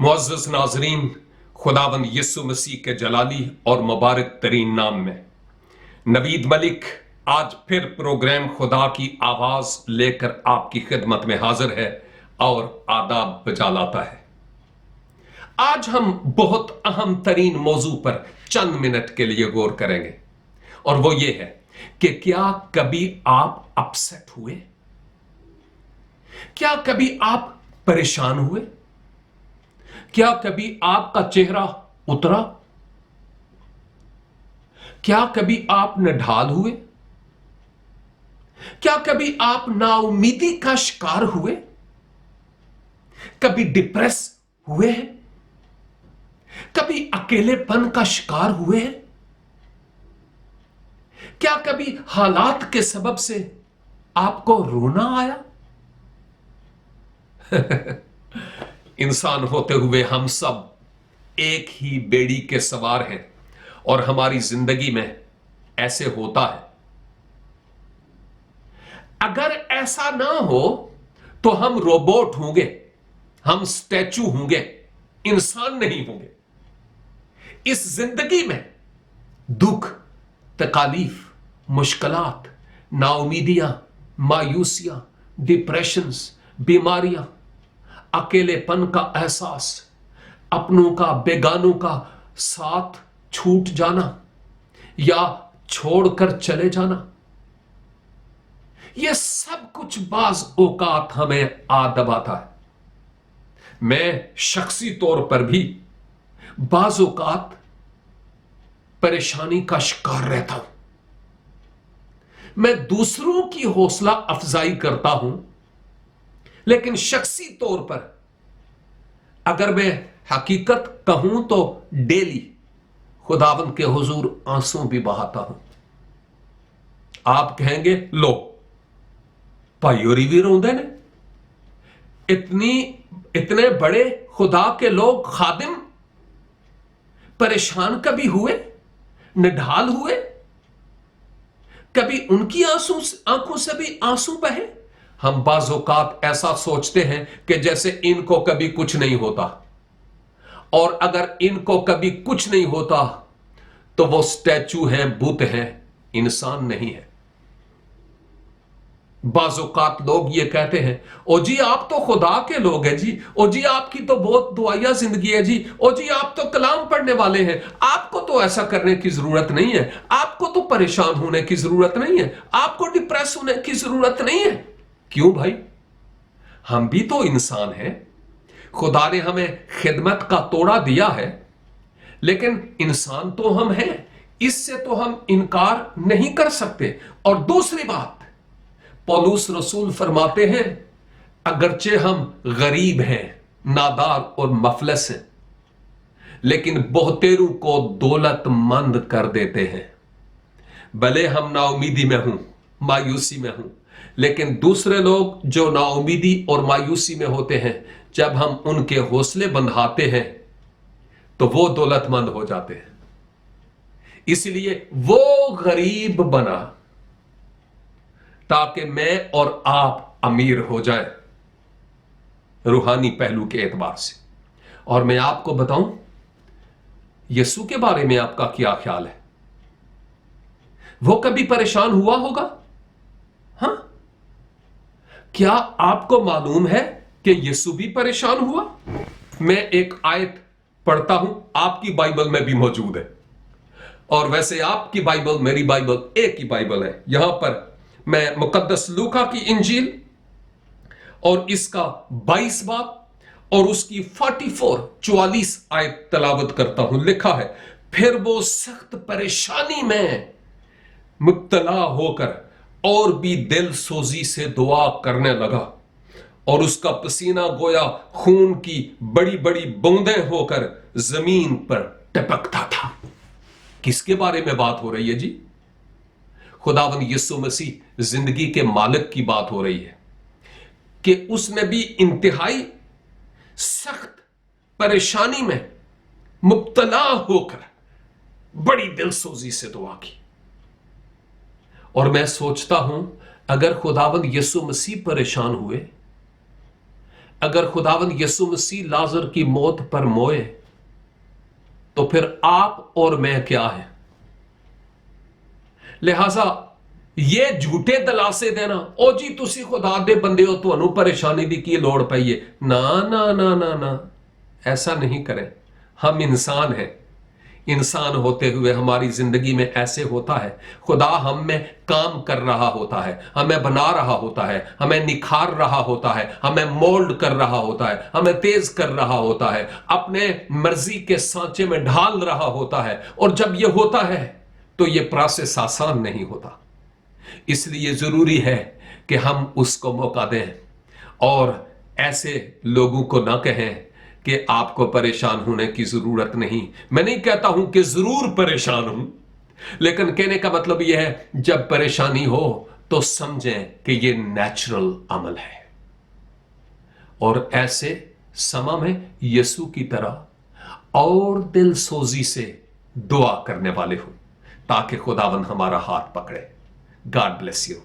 मुअज़्ज़ज़ नाज़रीन, खुदावंद यीशु मसीह के जलाली और मुबारक तरीन नाम में नवीद मलिक आज फिर प्रोग्राम खुदा की आवाज लेकर आपकी खिदमत में हाजिर है और आदाब बजा लाता है। आज हम बहुत अहम तरीन मौजू पर चंद मिनट के लिए गौर करेंगे और वो ये है कि क्या कभी आप अपसेट हुए? क्या कभी आप परेशान हुए? क्या कभी आपका चेहरा उतरा? क्या कभी आप निढाल हुए? क्या कभी आप नाउमीदी का शिकार हुए? कभी डिप्रेस हुए हैं? कभी अकेलेपन का शिकार हुए हैं? क्या कभी हालात के सबब से आपको रोना आया? इंसान होते हुए हम सब एक ही बेड़ी के सवार हैं और हमारी जिंदगी में ऐसे होता है। अगर ऐसा ना हो तो हम रोबोट होंगे, हम स्टैचू होंगे, इंसान नहीं होंगे। इस जिंदगी में दुख, तकालीफ, मुश्किलात, नाउमीदियां, मायूसियां, डिप्रेशंस, बीमारियां, अकेलेपन का एहसास, अपनों का बेगानों का साथ छूट जाना या छोड़कर चले जाना, यह सब कुछ बाज औकात हमें आ दबाता है। मैं शख्सी तौर पर भी बाज औकात परेशानी का शिकार रहता हूं। मैं दूसरों की हौसला अफजाई करता हूं, लेकिन शख्सी तौर पर अगर मैं हकीकत कहूं तो डेली खुदावंद के हुजूर आंसू भी बहाता हूं। आप कहेंगे लो भाई होरी भी रोंदे ने, इतने बड़े खुदा के लोग खादिम परेशान कभी हुए, निढाल हुए? कभी उनकी आंखों से भी आंसू बहे? हम बाज़ौकात ऐसा सोचते हैं कि जैसे इनको कभी कुछ नहीं होता, और अगर इनको कभी कुछ नहीं होता तो वो स्टैचू हैं, बुत हैं, इंसान नहीं है। बाज़ौकात लोग ये कहते हैं, ओ जी आप तो खुदा के लोग हैं जी, ओ जी आपकी तो बहुत दुआया जिंदगी है जी, ओ जी आप तो कलाम पढ़ने वाले हैं, आपको तो ऐसा करने की जरूरत नहीं है, आपको तो परेशान होने की जरूरत नहीं है, आपको डिप्रेस होने की जरूरत नहीं है। क्यों भाई? हम भी तो इंसान हैं। खुदा ने हमें खिदमत का तोड़ा दिया है, लेकिन इंसान तो हम हैं, इससे तो हम इनकार नहीं कर सकते। और दूसरी बात, पौलुस रसूल फरमाते हैं, अगरचे हम गरीब हैं, नादार और मफलस हैं, लेकिन बहुतेरों को दौलतमंद कर देते हैं। भले हम नाउमीदी में हूं, मायूसी में हूं, लेकिन दूसरे लोग जो नाउमीदी और मायूसी में होते हैं, जब हम उनके हौसले बंधाते हैं तो वो दौलतमंद हो जाते हैं। इसलिए वो गरीब बना ताकि मैं और आप अमीर हो जाएं, रूहानी पहलू के एतबार से। और मैं आपको बताऊं, यीशु के बारे में आपका क्या ख्याल है? वो कभी परेशान हुआ होगा? हां, क्या आपको मालूम है कि यीशु भी परेशान हुआ? मैं एक आयत पढ़ता हूं, आपकी बाइबल में भी मौजूद है, और वैसे आपकी बाइबल मेरी बाइबल एक ही बाइबल है। यहां पर मैं मुकद्दस लूका की इंजील और इसका 22 बाब और उसकी 44 आयत तलावत करता हूं। लिखा है, फिर वो सख्त परेशानी में मुब्तला होकर और भी दिल सोजी से दुआ करने लगा, और उसका पसीना गोया खून की बड़ी बड़ी बूंदें होकर जमीन पर टपकता था। किसके बारे में बात हो रही है जी? खुदावंद यीशु मसीह जिंदगी के मालिक की बात हो रही है कि उसने भी इंतहाई सख्त परेशानी में मुब्तला होकर बड़ी दिलसोजी से दुआ की। और मैं सोचता हूं, अगर खुदावंद यीशु मसीह परेशान हुए, अगर खुदावंद यीशु मसीह लाजर की मौत पर मोए तो फिर आप और मैं क्या है? लिहाजा ये झूठे दलासे देना, ओ जी तुसी खुदा दे बंदे हो, तुहानू परेशानी दी की लोड़ पई है, ना ना ना ना ना, ऐसा नहीं करें। हम इंसान हैं, इंसान होते हुए हमारी जिंदगी में ऐसे होता है, खुदा हम में काम कर रहा होता है, हमें बना रहा होता है, हमें निखार रहा होता है, हमें मोल्ड कर रहा होता है, हमें तेज कर रहा होता है, अपने मर्जी के सांचे में ढाल रहा होता है। और जब यह होता है तो यह प्रोसेस आसान नहीं होता, इसलिए जरूरी है कि हम उसको मौका दें और ऐसे लोगों को ना कहें कि आपको परेशान होने की जरूरत नहीं। मैं नहीं कहता हूं कि जरूर परेशान हूं, लेकिन कहने का मतलब यह है जब परेशानी हो तो समझें कि यह नेचुरल अमल है, और ऐसे समय में यीशु की तरह और दिल सोजी से दुआ करने वाले हो ताकि खुदावन हमारा हाथ पकड़े। God bless you.